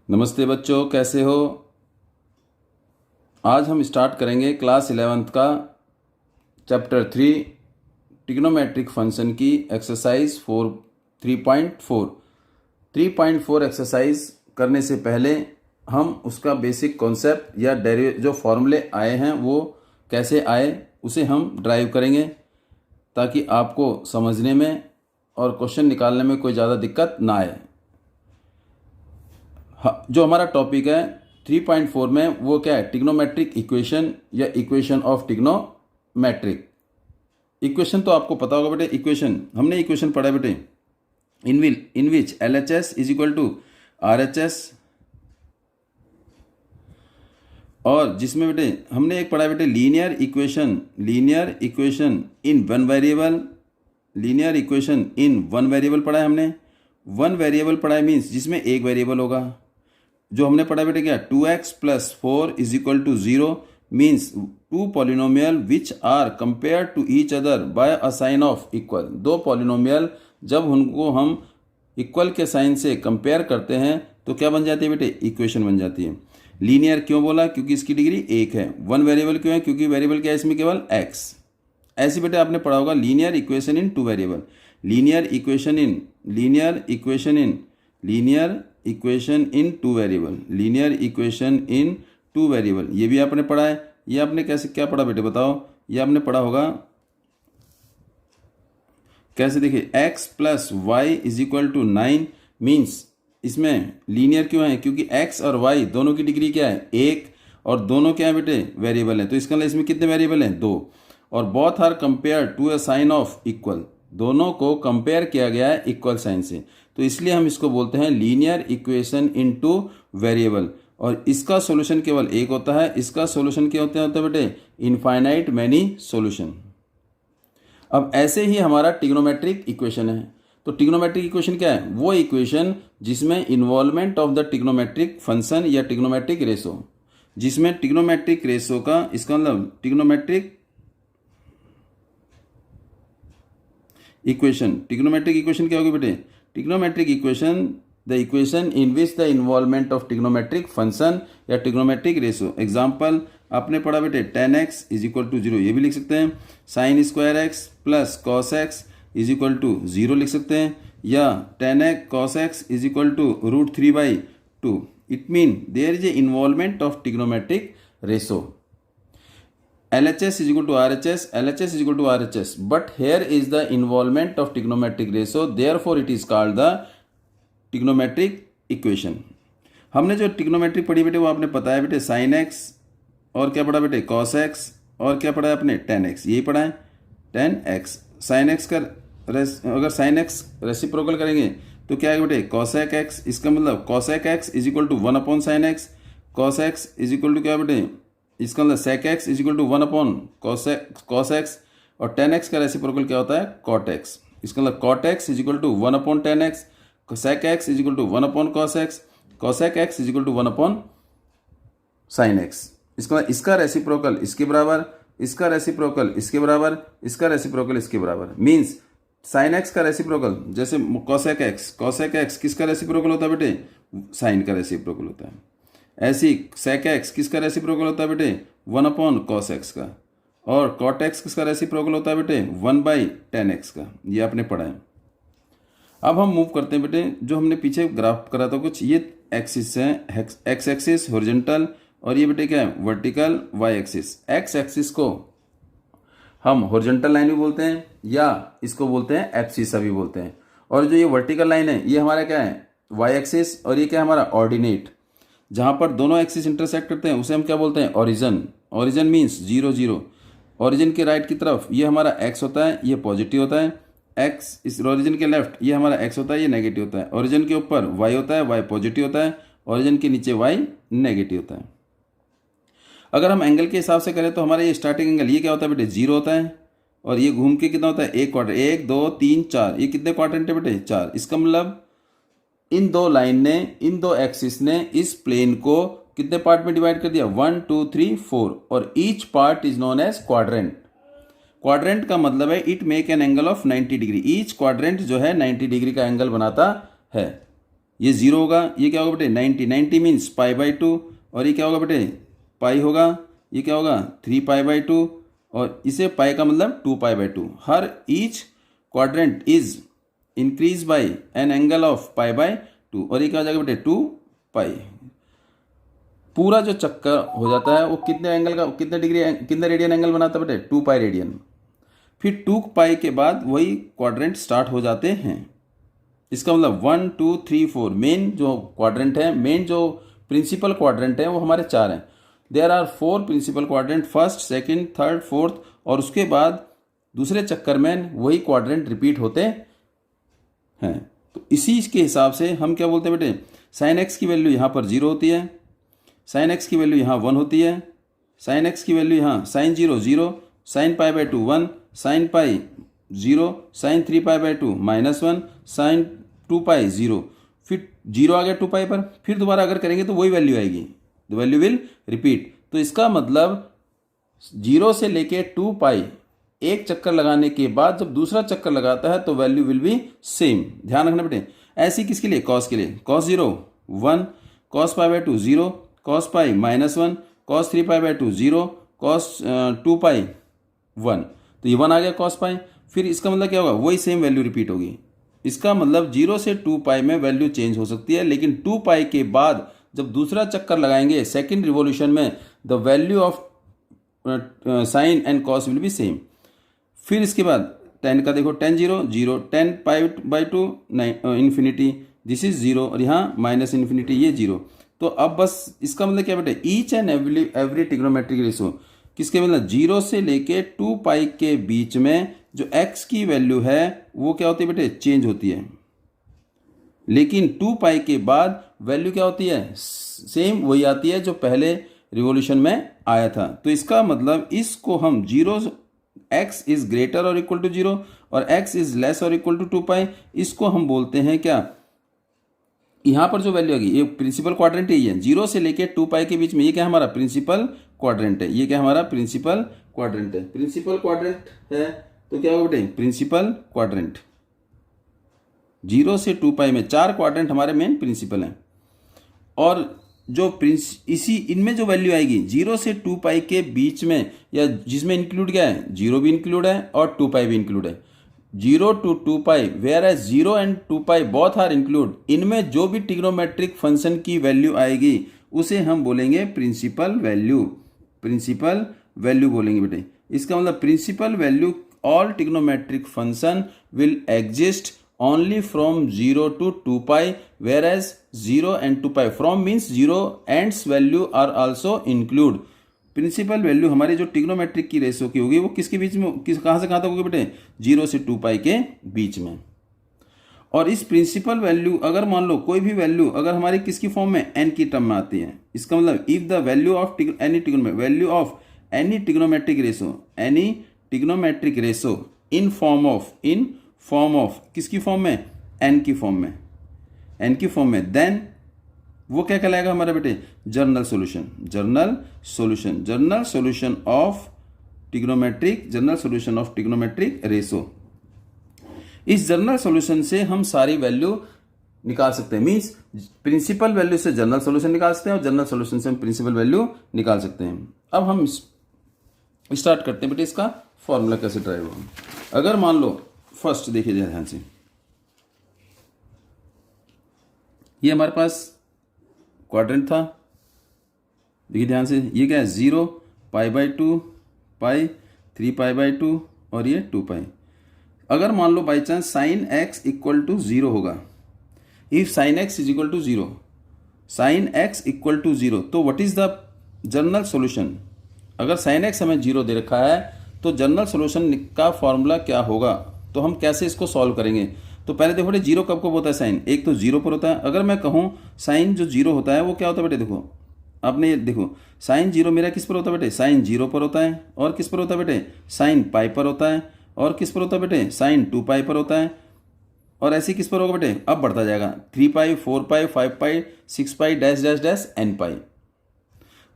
नमस्ते बच्चों, कैसे हो। आज हम स्टार्ट करेंगे क्लास 11th का चैप्टर 3 ट्रिग्नोमेट्रिक फंक्शन की एक्सरसाइज 3.4 एक्सरसाइज करने से पहले हम उसका बेसिक कॉन्सेप्ट या जो फॉर्मूले आए हैं वो कैसे आए उसे हम ड्राइव करेंगे ताकि आपको समझने में और क्वेश्चन निकालने में कोई ज़्यादा दिक्कत ना आए। जो हमारा टॉपिक है 3.4 में वो क्या है, ट्रिग्नोमेट्रिक इक्वेशन या इक्वेशन ऑफ ट्रिग्नोमेट्रिक इक्वेशन। तो आपको पता होगा बेटे, इक्वेशन हमने इक्वेशन पढ़ा बेटे, in which LHS is equal to RHS, और जिसमें बेटे हमने एक पढ़ा बेटे linear equation in one variable, linear equation in one variable पढ़ा है हमने। वन वेरिएबल पढ़ा है मीन्स जिसमें एक वेरिएबल होगा। जो हमने पढ़ा बेटे क्या, 2x + 4 is equal to 0 means two polynomial which are compare to each other by a sign of equal. दो पॉलिनोमियल जब उनको हम इक्वल के साइन से कंपेयर करते हैं तो क्या बन जाती है बेटे, इक्वेशन बन जाती है। लीनियर क्यों बोला, क्योंकि इसकी डिग्री एक है। वन वेरिएबल क्यों है, क्योंकि वेरिएबल क्या है इसमें, केवल x। ऐसे बेटे आपने पढ़ा होगा लीनियर इक्वेशन इन टू वेरिएबल, लीनियर इक्वेशन इन टू वेरिएबल, ये भी आपने पढ़ा है। ये आपने कैसे क्या पढ़ा बेटे बताओ, ये आपने पढ़ा होगा कैसे, देखिए x + y is equal to 9 means इसमें लीनियर क्यों है, क्योंकि x और y दोनों की डिग्री क्या है, एक, और दोनों क्या है बेटे, वेरिएबल है। तो इसका इसमें कितने वेरिएबल हैं, दो, और both are compare to a sign of equal, दोनों को कंपेयर किया गया है इक्वल साइन से। तो इसलिए हम इसको बोलते हैं लीनियर इक्वेशन इनटू वेरिएबल। और इसका सॉल्यूशन केवल एक होता है। इसका सॉल्यूशन क्या होता है बेटे, इनफाइनाइट मैनी सॉल्यूशन। अब ऐसे ही हमारा ट्रिग्नोमेट्रिक इक्वेशन है। तो ट्रिग्नोमेट्रिक इक्वेशन क्या है, वो इक्वेशन जिसमें involvement of the trigonometric function या ट्रिग्नोमेट्रिक रेशो, जिसमें ट्रिग्नोमेट्रिक रेशो का, इसका मतलब ट्रिग्नोमेट्रिक इक्वेशन क्या होगी बेटे, trigonometric equation the equation in which the involvement of trigonometric function या ट्रिग्नोमेट्रिक रेशो। एग्जाम्पल आपने पढ़ा बेटे 10x इज इक्वल टू 0, ये भी लिख सकते हैं। sin square x plus cos x is equal to 0 लिख सकते हैं, या 10x cos x is equal to √3/2। It mean there is a involvement of trigonometric ratio. LHS is equal to RHS, but here is the involvement of trigonometric ratio, therefore it is called the trigonometric equation। हमने जो trigonometric पढ़ी बेटे वो आपने पता है बेटे, sin x और क्या पढ़ा बेटे, cos x, और क्या पढ़ा है आपने, tan x, यही पढ़ा है 10x। sin x का अगर sin x रेसिप्रोकल करेंगे तो क्या है बेटे, cosec x, इसका मतलब cosec x is equal to 1/sin x, cos x is equal to क्या बेटे, इसका मतलब sec x is equal to 1/cos x, और tan x का रेसिप्रोकल क्या होता है, cot x। इसका मतलब cot x is equal to 1/tan x, sec x is equal to 1/cos x, cosec x is equal to 1/sin x। इसका मतलब इसका रेसिप्रोकल इसके बराबर, इसका रेसिप्रोकल इसके बराबर, इसका रेसिप्रोकल इसके बराबर, मीन्स sin x का रेसिप्रोकल जैसे cosec x किसका रेसिप्रोकल होता है बेटे, sin का रेसिप्रोकल होता है। ऐसी sec x किसका रेसिप्रोकल होता है बेटे, 1/cos x का, और cot x किसका रेसिप्रोकल होता है बेटे, 1/tan x का। ये आपने पढ़ा है। अब हम मूव करते हैं बेटे, जो हमने पीछे ग्राफ करा था कुछ, ये एक्सिस है, x एक्सिस हॉरिजॉन्टल, और ये बेटे क्या है, vertical y axis. x axis को हम हॉरिजॉन्टल लाइन भी बोलते हैं या इसको बोलते हैं एब्सिसा भी बोलते हैं, और जो ये वर्टिकल लाइन है ये हमारा क्या है, y एक्सिस, और ये क्या है हमारा ऑर्डिनेट। जहाँ पर दोनों एक्सिस इंटरसेक्ट करते हैं उसे हम क्या बोलते हैं, ओरिजिन। Origin means 0 0। ओरिजिन के राइट की तरफ ये हमारा x होता है, ये पॉजिटिव होता है। x इस ओरिजिन के लेफ्ट ये हमारा x होता है, ये नेगेटिव होता है। ओरिजिन के ऊपर y होता है, y पॉजिटिव होता है। ओरिजिन के नीचे y नेगेटिव होता है। अगर हम एंगल के हिसाब से करें तो हमारा ये स्टार्टिंग एंगल ये क्या होता है बेटे, 0 होता है, और ये घूम के कितना होता है, एक क्वाड्रेंट, 1 2 3 4, ये कितने क्वाड्रेंट है बेटे, 4। इसका मतलब इन दो लाइन ने, इन दो एक्सिस ने इस प्लेन को कितने पार्ट में डिवाइड कर दिया, 1 2 3 4, और each part is known as quadrant. Quadrant का मतलब है it make an angle of 90 degree. Each quadrant जो है 90 डिग्री का एंगल बनाता है। ये 0 होगा, ये क्या होगा बेटे 90, 90 मीन्स पाई बाई 2, और ये क्या होगा बेटे पाई होगा, ये क्या होगा 3 पाई बाई 2, और इसे पाई का मतलब 2 पाई by 2। Her each quadrant is increase by N angle of pi by 2, और ये क्या हो जाएगा बेटे 2 पाई। पूरा जो चक्कर हो जाता है वो कितने एंगल का, कितने डिग्री, कितने रेडियन एंगल बनाता है बेटे 2 पाई रेडियन। फिर 2 पाई के बाद वही क्वाड्रेंट स्टार्ट हो जाते हैं। इसका मतलब 1 2 3 4 मेन जो क्वाड्रेंट है, मेन जो प्रिंसिपल क्वाड्रेंट है वो हमारे 4 हैं। There are 4 principal quadrant, first second third fourth, और उसके बाद दूसरे चक्कर में वही क्वाड्रेंट रिपीट होते हैं। तो इसी के हिसाब से हम क्या बोलते हैं बेटे, साइन एक्स की वैल्यू यहाँ पर 0 होती है, साइन एक्स की वैल्यू यहाँ 1 होती है, साइन एक्स की वैल्यू यहाँ sine 0 0, sine pi by 2 1, sine pi 0, sine 3 pi by 2 -1, sine 2 pi 0, फिर 0 आ गया 2 पाई पर, फिर दोबारा अगर करेंगे तो वही वैल्यू आएगी, द वैल्यू विल रिपीट। तो इसका मतलब 0 से लेके 2 पाई एक चक्कर लगाने के बाद जब दूसरा चक्कर लगाता है तो वैल्यू विल बी सेम। ध्यान रखना बेटे, ऐसी किसके लिए, कॉस के लिए, cos 0 1, cos pi by 2 0, cos pi -1, cos 3 pi by 2 0, cos 2 पाई 1, तो ये 1 आ गया कॉस पाई। फिर इसका मतलब क्या होगा, वही सेम वैल्यू रिपीट होगी। इसका मतलब 0 से 2 पाई में वैल्यू चेंज हो सकती है, लेकिन 2 पाई के बाद जब दूसरा चक्कर लगाएंगे सेकंड रिवॉल्यूशन में, the value of sign and cos will be same. फिर इसके बाद 10 का देखो, 10 0 0, 10 पाई बाई 2 इन्फिनिटी, दिस इज 0, और यहाँ माइनस इन्फिनिटी, ये 0। तो अब बस इसका मतलब क्या बेटे, each and every trigonometric ratio किसके मतलब 0 से लेके 2 पाई के बीच में जो x की वैल्यू है वो क्या होती है बेटे, चेंज होती है, लेकिन 2 पाई के बाद वैल्यू क्या होती है, सेम वही आती है जो पहले रिवॉल्यूशन में आया था। तो इसका मतलब इसको हम 0, x इज ग्रेटर और इक्वल टू 0 और x इज लेस और इक्वल टू 2 पाई, इसको हम बोलते हैं क्या, यहाँ पर जो वैल्यू आएगी, ये प्रिंसिपल क्वाड्रेंट ही है, 0 से लेके 2 पाई के बीच में, ये क्या हमारा प्रिंसिपल क्वाड्रेंट है, ये क्या हमारा प्रिंसिपल क्वाड्रेंट है। प्रिंसिपल क्वाड्रेंट है तो क्या होगा बेटे, प्रिंसिपल क्वाड्रेंट 0 से 2 पाई में 4 क्वाड्रेंट हमारे मेन प्रिंसिपल हैं, और जो इसी इनमें जो वैल्यू आएगी 0 से 2 पाई के बीच में, या जिसमें इंक्लूड क्या है, 0 भी इंक्लूड है और 2 पाई भी इंक्लूड है, 0 to 2 pi, where as 0 and 2 pi both are include, इनमें जो भी ट्रिग्नोमेट्रिक फंक्शन की वैल्यू आएगी उसे हम बोलेंगे प्रिंसिपल वैल्यू, प्रिंसिपल वैल्यू बोलेंगे बेटे। इसका मतलब principal value all trigonometric function will exist only from 0 to 2 pi, whereas 0 and 2 pi, from means 0 ends value are also include। Principal value हमारी जो ट्रिग्नोमेट्रिक की रेशो की होगी वो किसके बीच में, कहाँ से कहाँ तक होगी बेटे, 0 से 2 पाई के बीच में। और इस प्रिंसिपल वैल्यू अगर मान लो कोई भी वैल्यू अगर हमारी किसकी फॉर्म में, n की टर्म में आती है, इसका मतलब if the value of value of any trigonometric ratio in form of किसकी फॉर्म में, n की फॉर्म में, देन वो क्या कहलाएगा हमारा बेटे, journal solution of trigonometric ratio. इस जर्नल सॉल्यूशन से हम सारी वैल्यू निकाल सकते हैं, मींस प्रिंसिपल वैल्यू से जर्नल सॉल्यूशन निकाल सकते हैं और जर्नल सॉल्यूशन से हम प्रिंसिपल वैल्यू निकाल सकते हैं। अब हम स्टार्ट करते हैं बेटे, इसका फॉर्मूला कैसे ड्राइव होगा। अगर मान लो फर्स्ट देखिए ध्यान से, ये हमारे पास क्वाड्रेंट था, देखिए ध्यान से, ये क्या है 0 पाई बाई 2 पाई 3 पाई बाई 2 और ये 2 पाई। अगर मान लो by chance sine x equal to 0 होगा, if sine x is equal to 0, sine x equal to 0, तो what is the general solution. अगर साइन एक्स हमें 0 दे रखा है तो जर्नल सॉल्यूशन का फॉर्मूला क्या होगा, तो हम कैसे इसको सॉल्व करेंगे। तो पहले देखो बेटे 0 कब होता है, साइन एक तो 0 पर होता है। अगर मैं कहूँ साइन जो 0 होता है वो क्या होता है बेटे, देखो आपने देखो साइन 0 मेरा किस पर होता है बेटे, साइन 0 पर होता है, और किस पर होता है बेटे, साइन पाई पर होता है, और किस पर होता है बेटे, साइन 2 पाई पर होता है, और ऐसे किस पर होगा बेटे, अब बढ़ता जाएगा 3 पाई 4 पाई 5 पाई 6 पाई dash dash dash n pi.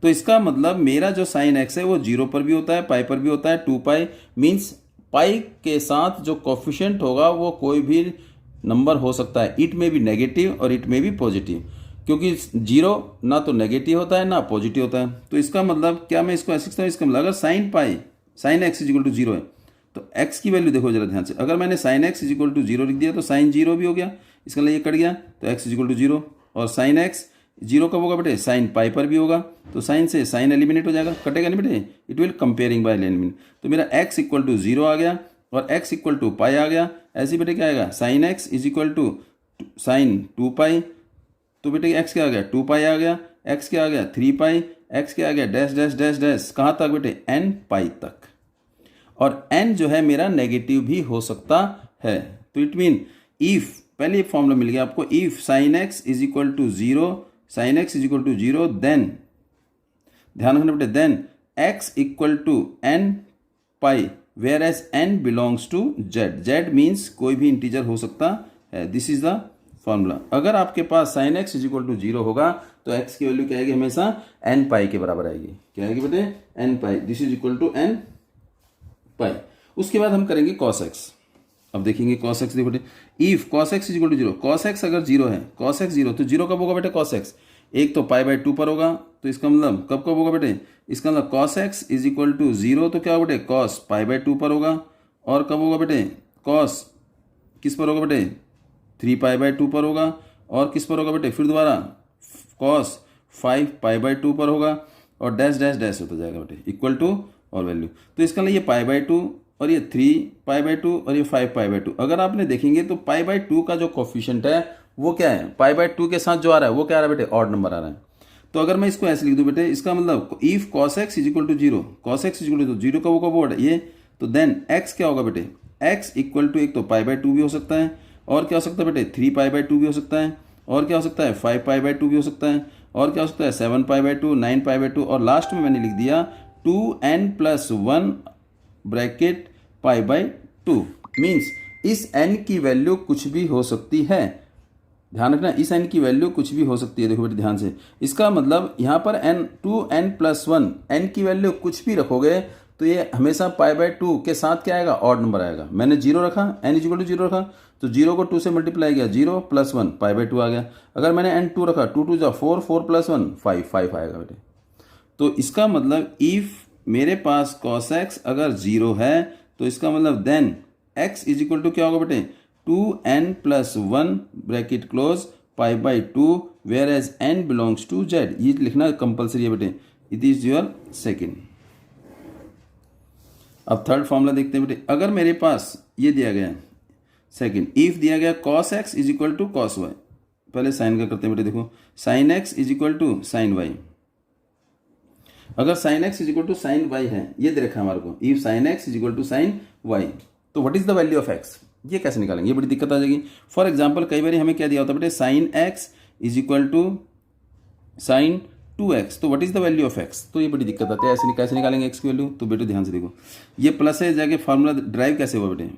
तो इसका मतलब मेरा जो साइन एक्स है वो 0 पर भी होता है, पाई पर भी होता है, 2 पाई मीन्स पाई के साथ जो कोफिशिएंट होगा वो कोई भी नंबर हो सकता है, इट में भी नेगेटिव और इट में भी पॉजिटिव, क्योंकि जीरो ना तो नेगेटिव होता है ना पॉजिटिव होता है। तो इसका मतलब क्या, मैं इसको ऐसे लिखता हूँ, इसका मतलब अगर sine x is equal to zero है तो एक्स की वैल्यू देखो जरा ध्यान से, अगर मैंने sine x is equal to zero लिख दिया तो साइन जीरो भी हो गया, इसका मतलब ये कट गया, तो एक्स इजिकल टू जीरो, और साइन एक्स जीरो कब होगा बेटे, साइन पाई पर भी होगा, तो साइन से साइन एलिमिनेट हो जाएगा, कटेगा नहीं बेटे, it will comparing by eliminate. तो मेरा एक्स इक्वल टू जीरो आ गया और एक्स इक्वल टू पाई आ गया। ऐसे बेटे क्या आएगा, sine x is equal to sine two pi, तो बेटे एक्स क्या आ गया, टू पाई आ गया, एक्स क्या आ गया, थ्री पाई, एक्स क्या आ गया, डैश डैश डैश डैश, कहाँ तक बेटे, एन पाई तक। और एन जो है मेरा नेगेटिव भी हो सकता है। तो इट मीन इफ, पहले फॉर्मूला मिल गया आपको, if sine x is equal to zero, sine x is equal to zero, then ध्यान रखना बेटे, then x equal to n pi, where as n belongs to Z, Z means कोई भी integer हो सकता है। This is the formula. अगर आपके पास sine x is equal to zero होगा तो एक्स की वैल्यू क्या आएगी, हमेशा एन पाई के बराबर आएगी। क्या आएगी बेटे, n pi, this is equal to n pi. उसके बाद हम करेंगे कॉस एक्स। अब देखेंगे कॉस एक्स, देखो बेटे, if cos x is equal to zero, cos x अगर जीरो है, कॉस एक्स जीरो, तो जीरो कब होगा बेटे, कॉस एक्स एक तो पाई बाई टू पर होगा, तो इसका मतलब कब कब होगा बेटे, इसका मतलब cos x is equal to zero, तो क्या होगा बेटे, कॉस पाई बाई टू पर होगा, और कब होगा बेटे, कॉस किस पर होगा बेटे, थ्री पाई बाई टू पर होगा, और किस पर होगा बेटे, फिर दोबारा cos five pi by to पर होगा, और डैश डैश डैश होता जाएगा बेटे, इक्वल टू और वैल्यू। तो इसका मतलब ये पाई बाई टू और ये थ्री पाई बाई टू और ये फाइव पाई बाई टू। अगर आपने देखेंगे तो पाई बाई टू का जो कोफिशिएंट है वो क्या है, पाई बाई टू के साथ जो आ रहा है वो क्या आ रहा है बेटे, ऑड नंबर आ रहा है। तो अगर मैं इसको ऐसे लिख दूं बेटे, इसका मतलब if cos x is equal to zero, cos x is equal to zero का वो कब वर्ड ये, तो देन एक्स क्या होगा बेटे, एक्स इक्वल टू एक तो पाई बाई टू भी हो सकता है, और क्या हो सकता है बेटे, थ्री पाई बाई टू भी हो सकता है, और क्या हो सकता है, फाइव पाई बाई टू भी हो सकता है, और क्या हो सकता है, seven pi by two, nine pi by two, और लास्ट में मैंने लिख दिया two n plus one bracket pi by two. Means इस एन की वैल्यू कुछ भी हो सकती है, ध्यान रखना, इस एन की वैल्यू कुछ भी हो सकती है। देखो बेटे ध्यान से, इसका मतलब यहाँ पर n two n plus one, n की वैल्यू कुछ भी रखोगे तो ये हमेशा पाई बाई टू के साथ क्या आएगा, ऑड नंबर आएगा। मैंने जीरो रखा, n is equal to zero रखा, तो जीरो को टू से मल्टीप्लाई किया, zero plus one pi by two आ गया। अगर मैंने एन टू रखा, टू टू जा four, four plus one five, five आएगा बेटे। तो इसका मतलब इफ मेरे पास कॉस एक्स अगर जीरो है तो इसका मतलब then x is equal to क्या होगा बेटे, two n plus one bracket close pi by two, where as n belongs to Z. ये लिखना कंपल्सरी है बेटे, इट इज योर सेकेंड। अब थर्ड फॉर्मूला देखते हैं बेटे, अगर मेरे पास ये दिया गया सेकेंड, इफ दिया गया cos x is equal to cos y, पहले साइन का करते हैं बेटे, देखो sine x is equal to sine y. अगर sine x is equal to sine y है, ये दे रखा है हमारे को, if sine x is equal to sine y, तो what is the value of x, ये कैसे निकालेंगे, ये बड़ी दिक्कत आ जाएगी। फॉर एग्जाम्पल कई बार हमें क्या दिया होता है बेटे, sine x is equal to sine two x, तो what is the value of x, तो ये बड़ी दिक्कत आती है, ऐसे कैसे निकालेंगे एक्स की वैल्यू। तो बेटे ध्यान से देखो, ये प्लस है जाके फार्मूला ड्राइव कैसे हुआ बेटे,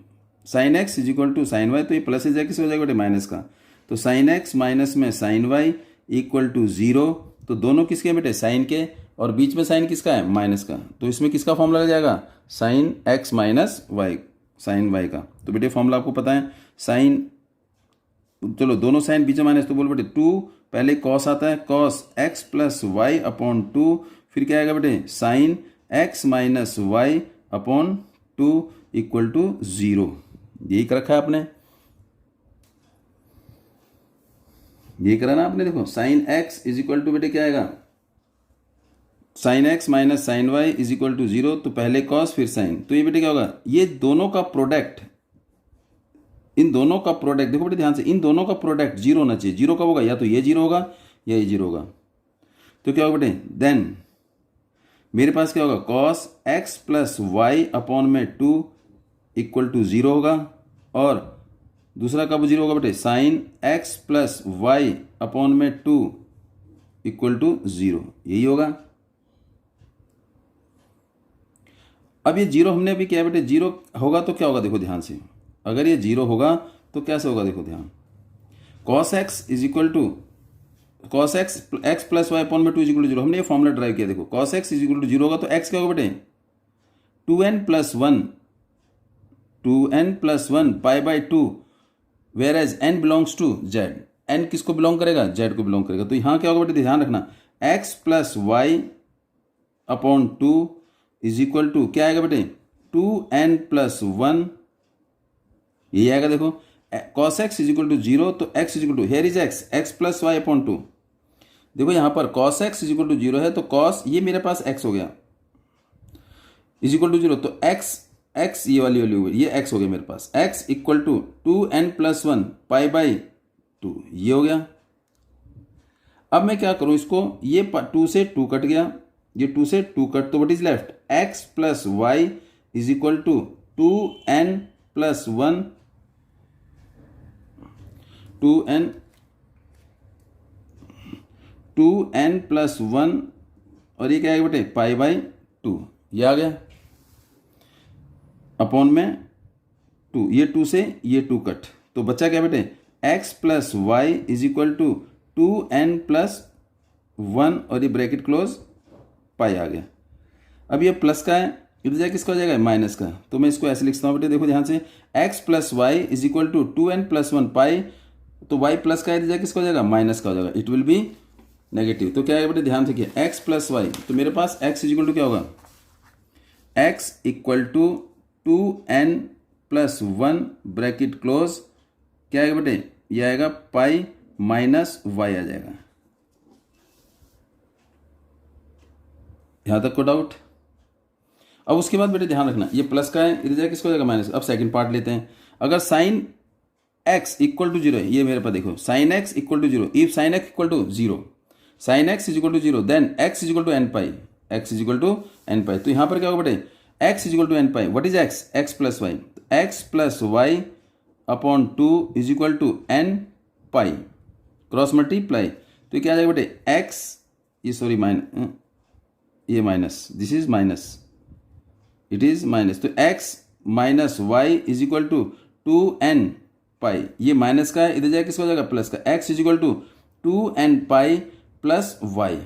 sine x is equal to sine y, तो ये प्लस है जाके किस हो जाएगा बेटे, माइनस का, तो साइन एक्स माइनस में sine y equal to zero, तो दोनों किसके बेटे, साइन के, और बीच में साइन किसका है, माइनस का, तो इसमें किसका फॉर्मूला लग जाएगा, sine x minus y, sine y का। तो बेटे फॉर्मूला आपको पता है, साइन, चलो दोनों साइन बीच में माइनस, तो बोल बेटे टू, पहले कॉस आता है, cos x plus y upon two, फिर क्या आएगा बेटे, sine x minus y upon two equal to zero. यही कर रखा है आपने, यही करा ना आपने, देखो sine x is equal to बेटे क्या आएगा, sine x minus sine y is equal to zero, तो पहले कॉस फिर साइन, तो ये बेटे क्या होगा, ये दोनों का प्रोडक्ट, इन दोनों का प्रोडक्ट, देखो बेटे ध्यान से, इन दोनों का प्रोडक्ट जीरो होना चाहिए। जीरो कब होगा, या तो ये जीरो होगा या ये जीरो होगा, तो क्या होगा बेटे, देन मेरे पास क्या होगा, cos x plus y upon में टू इक्वल टू जीरो होगा, और दूसरा कब जीरो होगा बेटे, sine x plus y upon में टू इक्वल टू जीरो, यही होगा। अब ये जीरो हमने अभी क्या बेटे, जीरो होगा तो क्या होगा, देखो ध्यान से, अगर ये जीरो होगा तो कैसे होगा, देखो ध्यान, cos x is equal to cos x x plus y upon में two is equal to zero, हमने ये फॉर्मूला ड्राइव किया, देखो cos x is equal to zero होगा तो एक्स क्या होगा बेटे, two n plus one pi by two where as n belongs to Z, n किसको बिलोंग करेगा, जेड को बिलोंग करेगा। तो यहाँ क्या होगा बेटे, ध्यान रखना, x plus y upon 2 is equal to क्या आएगा बेटे, 2n प्लस 1, ये आएगा। देखो cos x is equal to 0, तो x is equal to here is x plus y upon 2। देखो यहाँ पर cos x is equal to 0 है, तो cos ये मेरे पास x हो गया इज इक्वल टू 0, तो x ये वाली वैल्यू ये x हो गया मेरे पास, x equal to 2n plus 1 pi by 2, ये हो गया। अब मैं क्या करूं इसको, ये 2 से 2 कट गया, ये 2 से 2 कट, तो what is left, x plus y is equal to 2n plus 1, 2n plus 1, और ये क्या है बेटे, पाई बाई 2, ये आ गया अपॉन में 2, ये 2 से ये 2 कट, तो बच्चा क्या बेटे, x plus y is equal to 2n plus 1, और ये ब्रैकेट क्लोज, पाई आ गया। अब ये प्लस का है, इधर जाए किसका हो जाएगा, माइनस का, तो मैं इसको ऐसे लिखता हूँ बेटे, देखो ध्यान से, x plus y is equal to 2n plus 1 pi, तो y प्लस का इधर जाए किसका हो जाएगा, माइनस का हो जाएगा, इट विल बी नेगेटिव। तो क्या है बेटे, ध्यान से, x प्लस वाई, तो मेरे पास x इज इक्वल टू क्या होगा, x equal to 2n plus 1 bracket close, क्या आएगा बेटे, ये आएगा पाई माइनस वाई आ जाएगा। यहां तक को डाउट। अब उसके बाद बेटे ध्यान रखना, ये प्लस का है, इधर जाए किसको हो जाएगा, माइनस। अब सेकंड पार्ट लेते हैं, अगर साइन x इक्वल टू 0 है, ये मेरे पास देखो sine x equal to 0, if sine x equal to 0, sine x is equal to 0, then x is equal to n pi, x is equal to n pi. तो यहां पर क्या होगा बेटे, x is equal to n pi, what is x plus y, x plus y upon 2 is equal to n pi, cross multiply, तो क्या आ जाएगा बेटे, x, ये सॉरी ये minus, this is minus, it is minus, तो x minus y is equal to 2n pi, ये minus का है, इधर जाए किसका हो जाएगा, प्लस का, x is equal to 2n pi plus y,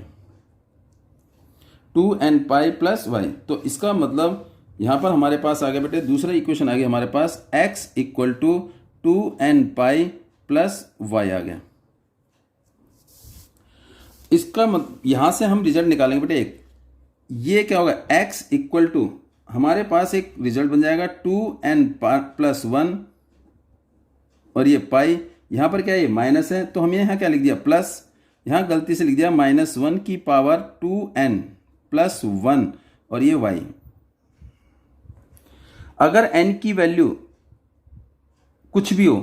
2n pi plus y. तो इसका मतलब यहां पर हमारे पास आ गया बेटे दूसरा इक्वेशन आ गया हमारे पास, x equal to 2n pi plus y आ गया। इसका यहां से हम रिजल्ट निकालेंगे बेटे एक, ये क्या होगा, x इक्वल टू, हमारे पास एक रिजल्ट बन जाएगा 2n प्लस 1, और ये पाई, यहां पर क्या है, माइनस है, तो हमने यहां क्या लिख दिया, प्लस, यहां गलती से लिख दिया -1 की पावर 2n प्लस 1, और ये y। अगर n की वैल्यू कुछ भी हो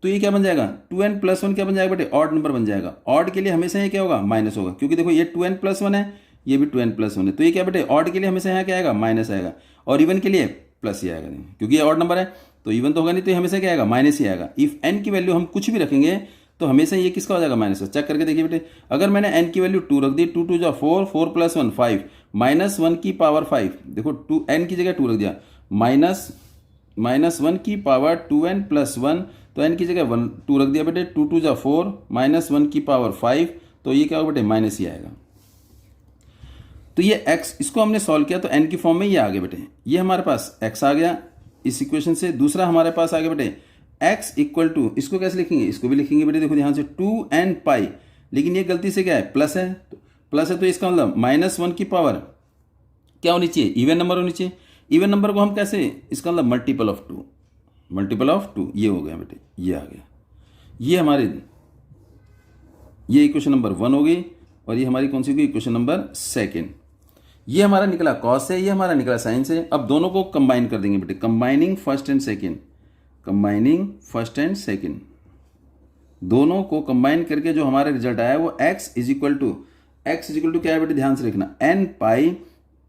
तो ये क्या बन जाएगा, 2n प्लस 1 क्या बन जाएगा बेटे, ऑड नंबर बन जाएगा। ऑड के लिए हमेशा ये क्या होगा, माइनस होगा, क्योंकि देखो ये 2n प्लस 1 है, ये भी 2n प्लस 1 है, तो ये क्या बेटे, ऑड के लिए हमेशा यहाँ क्या आएगा, माइनस आएगा, और इवन के लिए प्लस ही आएगा, क्योंकि ये ऑड नंबर है तो इवन तो होगा नहीं, तो ये हमेशा क्या आएगा, माइनस ही आएगा। इफ n की वैल्यू हम कुछ भी रखेंगे तो हमेशा ये किसका हो जाएगा, माइनस। चेक करके देखिए बेटे, अगर मैंने n की वैल्यू 2 रख दी, 2 2 जा 4, 4 प्लस 1 5, माइनस 1 की पावर 5, देखो 2 n की जगह 2 रख दिया, माइनस 1 की पावर 2n प्लस 1, तो n की जगह 2 रख दिया बेटे, 2 2 जा 4, माइनस 1 की पावर 5, तो ये क्या होगा बेटे, माइनस ही आएगा। तो ये x, इसको हमने सॉल्व किया तो n की फॉर्म में ये आ गया बेटे, ये हमारे पास x आ गया इस इक्वेशन से। दूसरा हमारे पास आ गया बेटे x इक्वल टू, इसको कैसे लिखेंगे, इसको भी लिखेंगे बेटे, देखो ध्यान से, 2n पाई, लेकिन ये गलती से क्या है, प्लस है, प्लस है, तो इसका मतलब -1 की पावर क्या होनी चाहिए, इवन नंबर होनी चाहिए। इवन नंबर को हम कैसे, इसका मतलब मल्टीपल ऑफ 2, ये हो गया बेटे, ये आ गया, ये हमारे, ये इक्वेशन नंबर 1 हो गई, और ये हमारी कौन सी होगी, इक्वेशन नंबर 2। ये हमारा निकला कॉस है, ये हमारा निकला साइन से। अब दोनों को कंबाइन कर देंगे बेटे, कंबाइनिंग फर्स्ट एंड सेकेंड, दोनों को कंबाइन करके जो हमारा रिजल्ट आया वो x इज इक्वल टू क्या है बेटे, ध्यान से लिखना, n पाई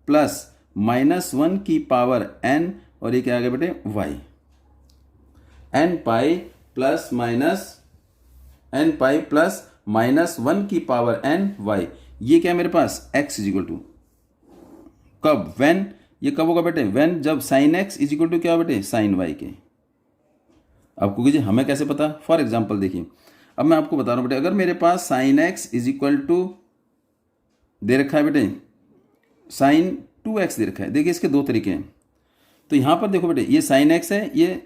प्लस -1 की पावर n, और ये क्या आ गया बेटे, y, n पाई प्लस -1 की पावर n y, ये क्या है मेरे पास, x इज इक्वल टू, कब, व्हेन, ये कब होगा बेटे, व्हेन, जब sine x is equal to क्या बेटे, साइन y के। आपको कीजिए, हमें कैसे पता, फॉर एग्जांपल देखिए, अब मैं आपको बता रहा हूं बेटे, अगर मेरे पास sine x is equal to दे रखा है बेटे, साइन 2x दे रखा है, देखिए इसके दो तरीके हैं। तो यहां पर देखो बेटे, ये साइन x है, ये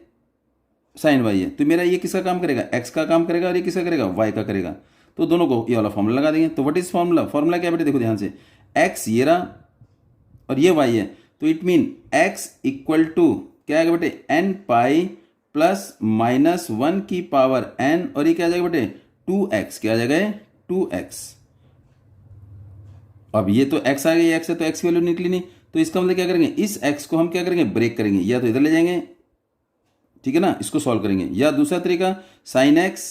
साइन वाई है, तो मेरा ये किसका काम करेगा, एक्स का काम करेगा, और ये किसका करेगा, वाई का करेगा। तो दोनों को ये वाला फॉर्मूला लगा देंगे। तो व्हाट इज फॉर्मूला, फॉर्मूला क्या बेटे, देखो ध्यान से, एक्स ये रहा और ये वाई है, तो it mean x equal to क्या आएगा बेटे, एन पाई प्लस माइनस 1 की पावर एन, और ये क्या आ जाएगा बेटे, 2x, क्या आ जाएगा, 2x। अब ये तो x आ गई, x है तो x की वैल्यू निकली नहीं, तो इसका मतलब क्या करेंगे, इस x को हम क्या करेंगे, ब्रेक करेंगे, या तो इधर ले जाएंगे, ठीक है ना, इसको सॉल्व करेंगे, या दूसरा तरीका sine x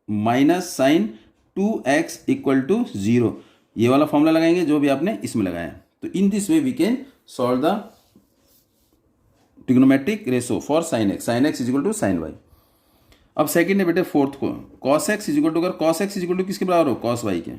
minus sine 2x equal to 0, ये वाला फॉर्मूला लगाएंगे जो भी आपने इसमें लगाया। तो in this way we can solve the trigonometric ratio for sine x is equal to sine y। अब सेकंड है बेटे फोर्थ को, cos x is equal to, अगर cos x is equal to किसके बराबर हो, cos y के,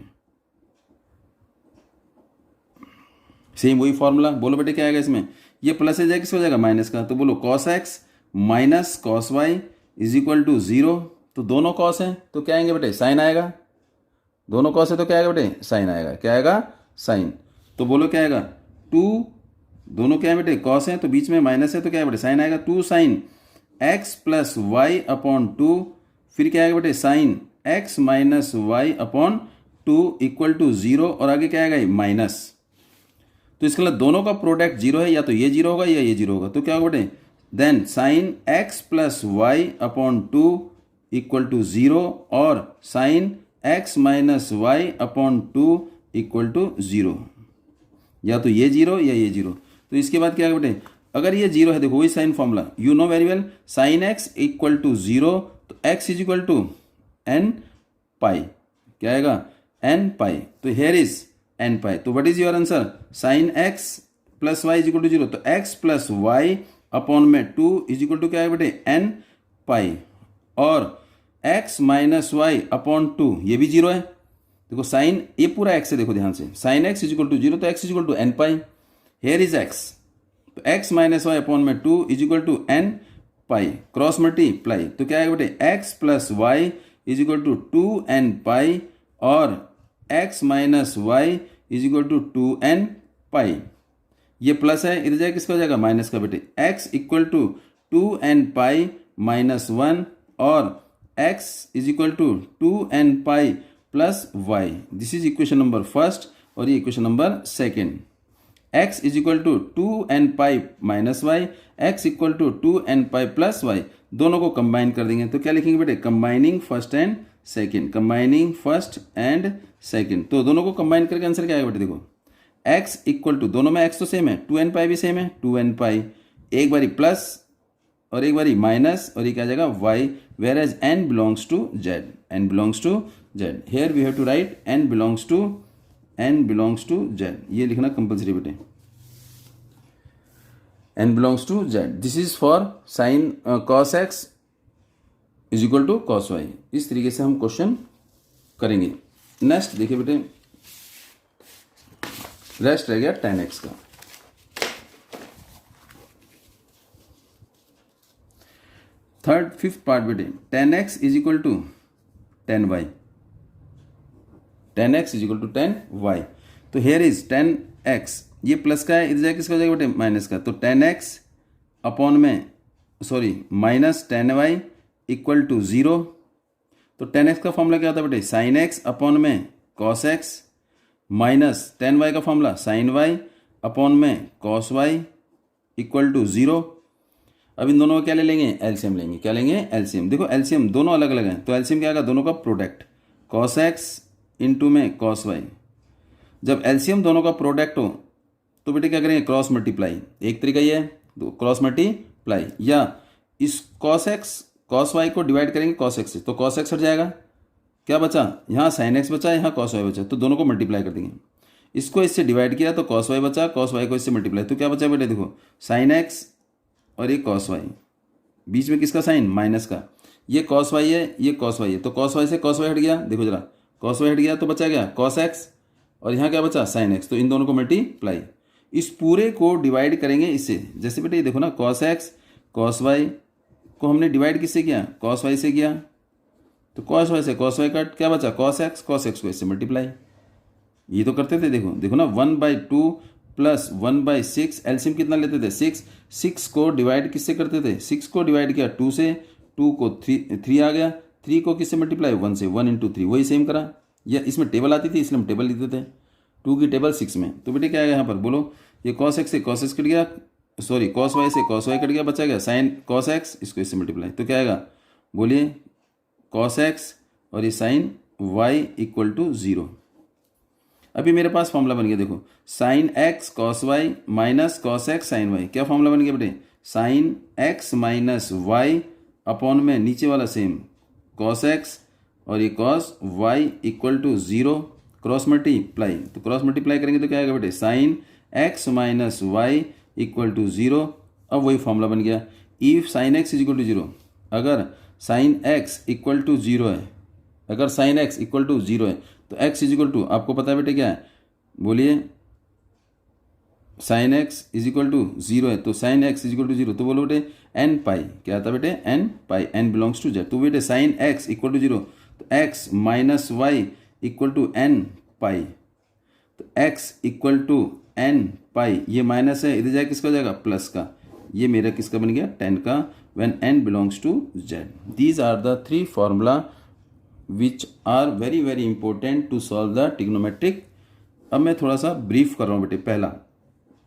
same वही फॉर्मूला, बोलो बेटे क्या आएगा इसमें, ये प्लस है जाएगा, किसका हो जाएगा, माइनस का, तो बोलो cos x minus cos y is equal to 0, तो दोनों cos हैं तो क्या आएंगे बेटे, साइन आएगा, दोनों cos है तो क्या आएगा बेटे, साइन आएगा, क्या आएगा, साइन। तो बोलो क्या आएगा, 2, दोनों क्या है बेटे, cos है तो बीच में माइनस है तो क्या है बेटे, साइन आएगा, 2 sine x plus y upon 2, फिर क्या आएगा बेटे, sine x minus y upon 2 equal to 0, और आगे क्या आएगा, माइनस। तो इसका मतलब दोनों का प्रोडक्ट 0 है, या तो ये 0 होगा या ये 0 होगा, तो क्या होगा बेटे, then sine x plus y upon 2 equal to 0, और sine x minus y upon 2 equal to 0, या तो ये 0 या ये 0। तो इसके बाद क्या है बेटे, अगर ये 0 है, देखो वही sine formula, you know very well, sine x equal to 0, तो x is equal to n pi, क्या आएगा, n पाई, तो हेयर इज n पाई। तो what is your answer, sine x plus y is equal to 0, तो x plus y upon में 2 is equal to क्या है बेटे, n पाई, और x माइनस वाई अपॉन 2 ये भी 0 है, देखो साइन ये पूरा x है, देखो ध्यान से, sine x is equal to 0, तो x is equal to n pi, here is x, तो x माइनस वाई अपॉन में 2 is equal to n pi, cross multiply, तो क्या है बेटे, x plus y is equal to 2n pi, और x minus y is equal to 2n pi, ये plus है, इधर जाएगा किसका हो जाएगा, माइनस का बेटे, x equal to 2n pi minus 1, और x is equal to 2n pi plus y, this is equation number first, और ये equation number second. x is equal to 2n pi minus y, x equal to 2n pi plus y, दोनों को combine कर देंगे, तो क्या लिखेंगे बेटे, combining first and second, combining first and second, तो दोनों को कंबाइन करके आंसर क्या आएगा बेटे, देखो x इक्वल टू, दोनों में x तो सेम है, 2n पाई भी सेम है, 2n पाई, एक बारी प्लस और एक बारी माइनस, और ये क्या आ जाएगा y, whereas n belongs to z, n belongs to z, here we have to write n belongs to z, ये लिखना कंपल्सरी बेटे, n belongs to z, this is for sine cos x is equal to cos y। इस तरीके से हम question करेंगे। Next देखिए बेटे, रेस्ट रह गया tan x का। थर्ड फिफ्थ पार्ट बेटे, tan x is equal to tan y, tan x is equal to tan y, तो हेयर इज tan x, ये प्लस का है, इधर जाए किसका हो जाएगा बेटे, माइनस का, तो tan x अपॉन में sorry minus tan y equal to 0, तो tan x का फॉर्मूला क्या होता है बेटे, साइन x अपॉन में cos x, minus tan y का फॉर्मूला साइन y अपॉन में cos y इक्वल टू 0। अब इन दोनों को क्या ले लेंगे, एलसीएम लेंगे, क्या लेंगे, एलसीएम। देखो एलसीएम दोनों अलग अलग हैं, तो एलसीएम क्या आएगा, दोनों का प्रोडक्ट, cos x इंटू में cos y, जब एलसीएम दोनों का प्रोडक्ट हो तो बेटे क्या करेंगे, क्रॉस मल्टीप्लाई, एक तरीका ये है, तो क्रॉस मल्टीप्लाई, या इस cos x cos y को डिवाइड करेंगे cos x से, तो cos x हट जाएगा, क्या बचा, यहाँ sin x बचा, यहाँ cos y बचा, तो दोनों को मल्टीप्लाई कर देंगे, इसको इससे डिवाइड किया तो cos y बचा, cos y को इससे मल्टीप्लाई, तो क्या बचा बेटे, देखो sin x और ये cos y, बीच में किसका साइन, माइनस का, ये cos y है, ये cos y है, तो cos y से cos y हट गया, देखो जरा cos y हट गया, तो बचा क्या, cos x, और यहाँ क्या बचा, sin x, तो इन दोनों को मल्टीप्लाई, इस पूरे को डिवाइड करेंगे इससे, जैसे बेटे ये देखो ना, cos x cos y को हमने डिवाइड किससे किया, cos y से किया, तो cos y से cos y कट, क्या बचा, cos x को इससे मल्टीप्लाई, ये तो करते थे, देखो ना, 1/2 प्लस 1/6, एलसीएम कितना लेते थे, 6 को डिवाइड किससे करते थे, 6 को डिवाइड किया 2 से, 2 को 3 आ गया, 3 को किससे मल्टीप्लाई 1 से, 1 इंटू 3 वही सेम करा। या इसमें टेबल आती थी इसलिए हम टेबल लिखते थे, 2 की टेबल 6 में। तो बेटे क्या आएगा यहाँ पर बोलो, ये कॉस एक्स से कॉस एक्स कट गया, सॉरी कॉस वाई से कॉस वाई कट गया, बचा गया साइन कॉस एक्स, इसको इससे मल्टीप्लाई, तो क्या आएगा बोलिए कॉस एक्स और ये साइन वाई इक्वल टू 0। अभी मेरे पास फॉर्मूला बन गया, देखो sine x cos y minus cos x sine y, क्या फॉर्मूला बन गया बेटे, sine x minus y upon में नीचे वाला सेम कॉस एक्स और ये cos y equal to 0, cross multiply, तो क्रॉस मल्टीप्लाई करेंगे तो क्या आएगा बेटे, sine x minus y equal to 0। अब वही फॉर्मूला बन गया, if sine x is equal to 0, अगर साइन एक्स इक्वल टू 0 है, अगर साइन एक्स इक्वल टू 0 है तो एक्स इज इक्वल टू, आपको पता है बेटे क्या है, बोलिए sine x is equal to 0 है, तो sine x is equal to 0, तो बोलो बेटे एन पाई, क्या आता बेटे n pi, n belongs to Z. तो बेटे साइन एक्स इक्वल टू 0, तो x minus y equal to n pi, तो x equal to n pi, ये माइनस है इधर जाए किसका हो जाएगा प्लस का, ये मेरा किसका बन गया 10 का, when n belongs to z। These are the 3 formula which are very very important to solve the trigonometric. अब मैं थोड़ा सा ब्रीफ कर रहा हूँ बेटे। पहला,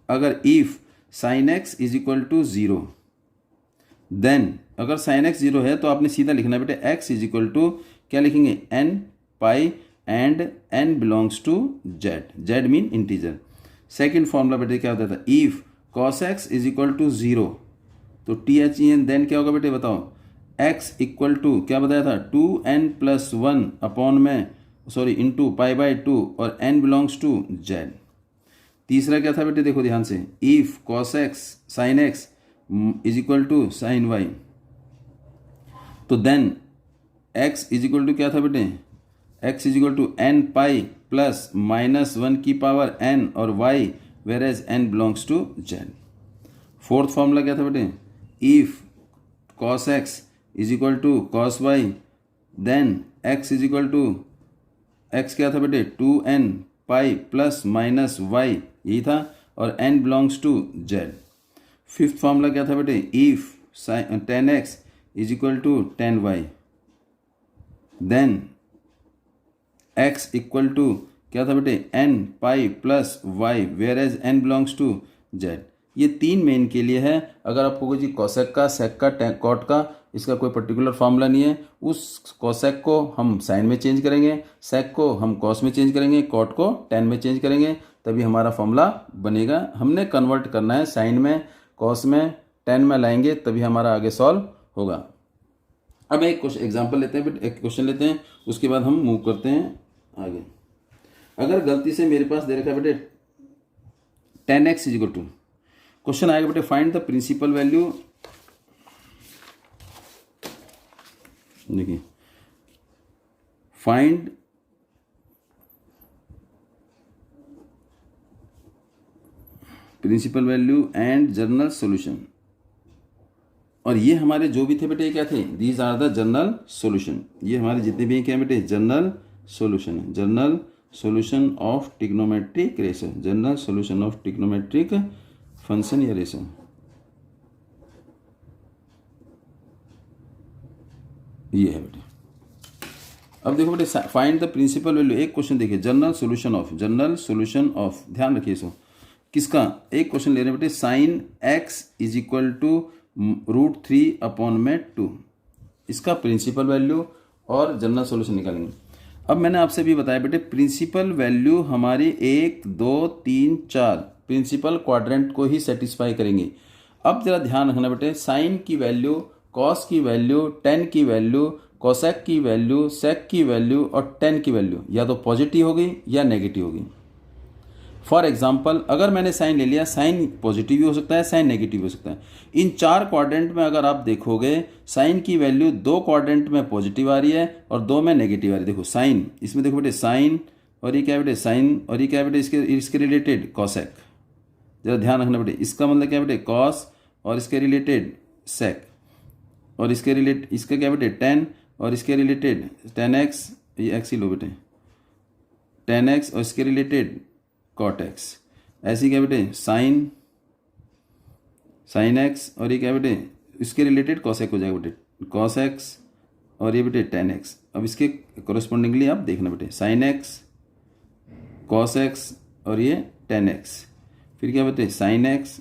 अगर if sine x is equal to 0, then अगर साइन एक्स 0 है तो आपने सीधा लिखना बेटे x इज इक्वल टू क्या लिखेंगे n pi and n belongs to z, z mean integer. Second formula बेटे क्या होता था, if cos x is equal to 0, तो T H E N, then क्या होगा बेटे बताओ, x इक्वल टू क्या बताया था 2n प्लस 1 अपॉन में सॉरी इंटू पाई बाई 2 और n बिलोंग्स टू z। तीसरा क्या था बेटे देखो ध्यान से, if cos x sine x is equal to sine y, तो then x is equal to क्या था बेटे, x is equal to n pi plus minus 1 की पावर n और y whereas n belongs to z। Fourth formula क्या था बेटे, if cos x is equal to cos y, then x is equal to x क्या था बेटे 2n pi plus minus y, यही था, और n belongs to z। Fifth formula क्या था बेटे, if tan x is equal to tan y, then x equal to क्या था बेटे n pi plus y, whereas n belongs to z। ये 3 मेन के लिए है। अगर आपको कोई कोसेक का, सेक का, कॉट का, इसका कोई पर्टिकुलर फॉर्मूला नहीं है, उस कोसेक को हम साइन में चेंज करेंगे, सेक को हम कॉस में चेंज करेंगे, कॉट को टेन में चेंज करेंगे, तभी हमारा फॉर्मूला बनेगा। हमने कन्वर्ट करना है साइन में, कॉस में, टेन में लाएंगे तभी हमारा आगे सॉल्व होगा। अब एक क्वेश्चन एग्जाम्पल लेते हैं, एक क्वेश्चन लेते हैं, उसके बाद हम मूव करते हैं आगे। अगर गलती से मेरे पास दे रखा है बेटे tan x is equal to, question आएगा बेटे फाइंड द प्रिंसिपल वैल्यू, देखिए find principal value and general solution. और ये हमारे जो भी थे बेटे क्या थे, these are the general solution. ये हमारे जितने भी क्या बेटे जनरल सॉल्यूशन है, general solution of trigonometric ratio, general solution of trigonometric function या रेशो। ये है बेटे। अब देखो बेटे फाइंड द प्रिंसिपल वैल्यू। एक क्वेश्चन देखिए जनरल सॉल्यूशन ऑफ, ध्यान रखिए इसको, किसका, एक क्वेश्चन ले रहे हैं बेटे sine x is equal to √3 upon में 2, इसका प्रिंसिपल वैल्यू और जनरल सॉल्यूशन निकालेंगे। अब मैंने आपसे भी बताया बेटे प्रिंसिपल वैल्यू हमारी 1 2 3 4 प्रिंसिपल क्वाड्रेंट को ही सेटिस्फाई करेंगे। अब जरा ध्यान रखना बेटे, साइन की वैल्यू, कॉस की वैल्यू, टेन की वैल्यू, कोसेक की वैल्यू, सेक की वैल्यू और टेन की वैल्यू या तो पॉजिटिव होगी या नेगेटिव होगी। फॉर एग्जाम्पल अगर मैंने साइन ले लिया, साइन पॉजिटिव भी हो सकता है, साइन नेगेटिव हो सकता है। इन 4 क्वाड्रेंट में अगर आप देखोगे साइन की वैल्यू 2 क्वाड्रेंट में पॉजिटिव आ रही है और 2 में नेगेटिव आ रही है। देखो साइन, इसमें देखो बेटे साइन और ये क्या बेटे साइन और ये क्या बेटे इसके रिलेटेड कॉसेक, जरा ध्यान रखना बेटे। इसका मतलब क्या बेटे कॉस और इसके रिलेटेड सेक और इसके रिलेटेड इसका क्या बेटे टेन और इसके रिलेटेड टेन एक्स, ये एक्स ही लो बेटे टेन एक्स और इसके रिलेटेड कॉट एक्स। ऐसी क्या बेटे साइन एक्स और ये क्या बेटे इसके रिलेटेड कॉसेक हो जाएगा बेटे कॉस एक्स और ये बेटे टेन एक्स। अब इसके कोरस्पॉन्डिंगली आप देखना बेटे साइन एक्स, कॉस एक्स और ये टेन एक्स। फिर क्या बेटे साइन एक्स,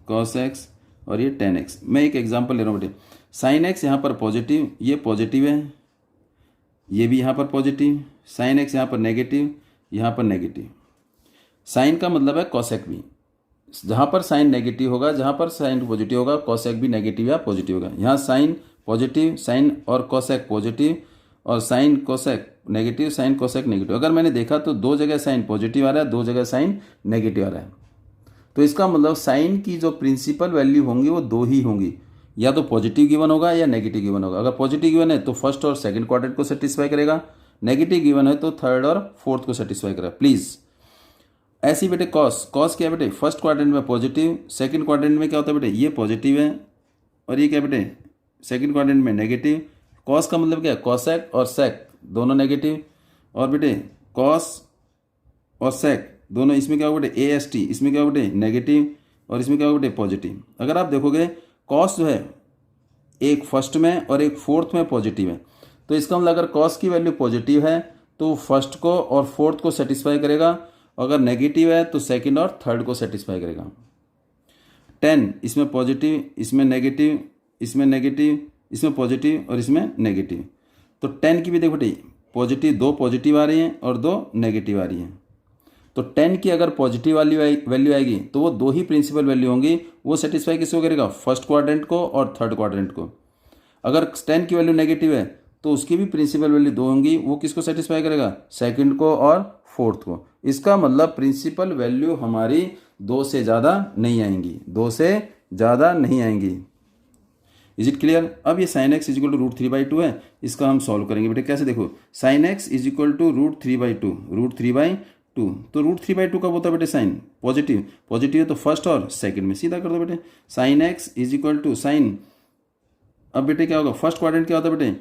कॉस एक्स और ये टेन एक्स। मैं एक एग्जांपल ले रहा हूँ बेटे, साइन एक्स यहाँ पर पॉजिटिव, ये पॉजिटिव है, ये भी यहाँ पर पॉजिटिव, साइन एक्स यहाँ पर नेगेटिव, यहाँ पर नेगेटिव। साइन का मतलब है कॉसेक भी, जहाँ पर साइन नेगेटिव होगा, जहाँ पर साइन पॉजिटिव होगा, कॉसेक भी नेगेटिव या पॉजिटिव होगा। यहाँ साइन पॉजिटिव, साइन और कॉसेक पॉजिटिव, और sine cosec negative, sine cosec negative. अगर मैंने देखा तो दो जगह साइन पॉजिटिव आ रहा है, दो जगह साइन नेगेटिव आ रहा है, तो इसका मतलब साइन की जो प्रिंसिपल वैल्यू होंगी वो दो ही होंगी, या तो पॉजिटिव गिवन होगा या नेगेटिव गिवन होगा। अगर पॉजिटिव गिवन है तो फर्स्ट और सेकंड क्वाड्रेंट को सेटिस्फाई करेगा, नेगेटिव गिवन है तो थर्ड और फोर्थ को सेटिस्फाई करेगा। प्लीज ऐसे ही बेटे कॉस क्या है बेटे, फर्स्ट क्वाड्रेंट में पॉजिटिव, सेकंड क्वाड्रेंट में क्या होता है बेटे, ये पॉजिटिव है, और ये क्या बेटे सेकंड क्वाड्रेंट में नेगेटिव। कॉस का मतलब क्या है, कॉसेक और सेक दोनों नेगेटिव, और बेटे कॉस और सेक दोनों, इसमें क्या होगा बेटे AST, इसमें क्या होगा बेटे नेगेटिव, और इसमें क्या होगा बेटे पॉजिटिव। अगर आप देखोगे कॉस जो है एक फर्स्ट में और एक फोर्थ में पॉजिटिव है, तो इसका मतलब अगर कॉस की वैल्यू पॉजिटिव है तो फर्स्ट को और फोर्थ को सेटिस्फाई करेगा, अगर नेगेटिव है तो सेकंड और थर्ड को सेटिस्फाई करेगा। 10 इसमें पॉजिटिव, इसमें नेगेटिव, इसमें नेगेटिव, इसमें पॉजिटिव और इसमें नेगेटिव। तो 10 की भी देखो बेटे पॉजिटिव, दो पॉजिटिव आ रही हैं और दो नेगेटिव आ रही हैं। तो 10 की अगर पॉजिटिव वाली वैल्यू आएगी तो वो दो ही प्रिंसिपल वैल्यू होंगी, वो सेटिस्फाई किसको करेगा, फर्स्ट क्वाड्रेंट को और थर्ड क्वाड्रेंट को। अगर 10 की वैल्यू नेगेटिव है तो उसकी भी प्रिंसिपल वैल्यू दो होंगी, वो किसको सेटिस्फाई करेगा, सेकंड को और फोर्थ को। इसका मतलब प्रिंसिपल वैल्यू हमारी दो से ज़्यादा नहीं आएंगी, दो से ज़्यादा नहीं आएंगी। Is it clear. अब ये sine x is equal to √3/2 है, इसका हम सॉल्व करेंगे बेटे। कैसे देखो, sine x is equal to √3/2, √3/2, तो √3/2 कब होता है बेटे, साइन पॉजिटिव, पॉजिटिव है तो फर्स्ट और सेकंड में, सीधा कर दो बेटे। Sine x is equal to sine, अब बेटे क्या होगा, फर्स्ट क्वाड्रेंट क्या होता है बेटे,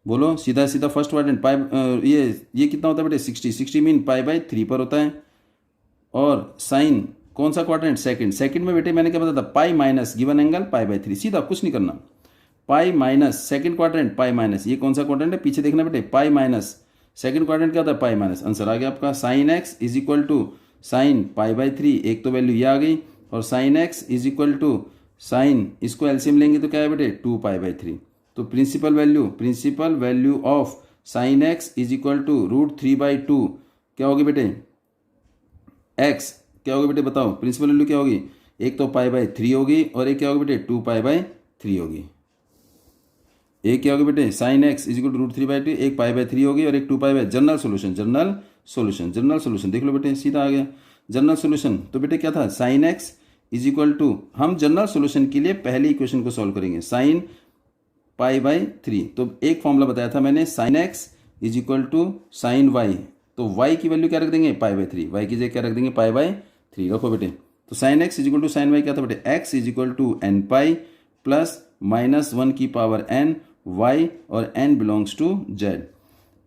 बोलो सीधा सीधा फर्स्ट क्वाड्रेंट पाई, ये कितना होता है बेटे 60 मीन π/3 पर होता है। और साइन कौन सा क्वाड्रेंट, सेकंड, सेकंड में बेटे मैंने क्या बताया था, पाई माइनस गिवन एंगल π/3, सीधा कुछ नहीं करना, pi minus second quadrant pi minus, ये कौन सा क्वाड्रेंट है पीछे देखना बेटे, पाई माइनस सेकंड क्वाड्रेंट क्या होता है पाई माइनस। आंसर आ गया आपका, sine x is equal to sine π/3, एक तो वैल्यू ये आ गई, और sine x is equal to sine, इसको एलसीएम लेंगे तो क्या है बेटे 2π/3। तो principal value of sine x is equal to √3/2 क्या होगी बेटे, एक्स क्या होगी बेटे बताओ, प्रिंसिपल वैल्यू क्या होगी, एक तो π/3 होगी और एक क्या होगी बेटे 2π/3 होगी। एक क्या होगी बेटे sine x is equal to √3/2, एक π/3 होगी और एक 2π/, जनरल सोल्यूशन देख लो बेटे, सीधा आ गया जनरल सोल्यूशन। तो बेटे क्या था, sine x is equal to, हम जनरल सोल्यूशन के लिए पहले इक्वेशन को सॉल्व करेंगे, साइन π/3। तो एक फॉर्मूला बताया था मैंने, sine x is equal to sine y, तो y की वैल्यू क्या रख देंगे π/3, y की जगह क्या रख देंगे π/3 रखो बेटे। तो sine x is equal to sine y क्या था बेटे, x is equal to nπ plus -1 की पावर n, y और n belongs to z,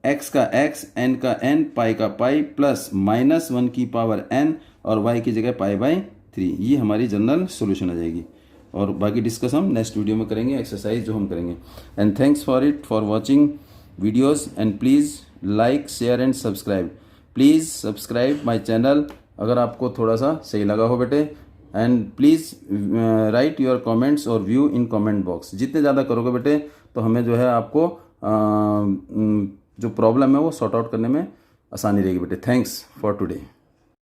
x का x, n का n, पाई का पाई प्लस -1 की पावर n और y की जगह π/3, ये हमारी जनरल सॉल्यूशन आ जाएगी। और बाकी डिस्कस हम नेक्स्ट वीडियो में करेंगे, एक्सरसाइज जो हम करेंगे। And thanks for watching videos, and please like share and subscribe, please subscribe my channel अगर आपको थोड़ा सा सही लगा हो बेटे। And please write your comments और व्यू इन कमेंट बॉक्स, जितने ज़्यादा करोगे बेटे तो हमें जो है आपको जो प्रॉब्लम है वो सॉर्ट आउट करने में आसानी रहेगी बेटे। Thanks for today.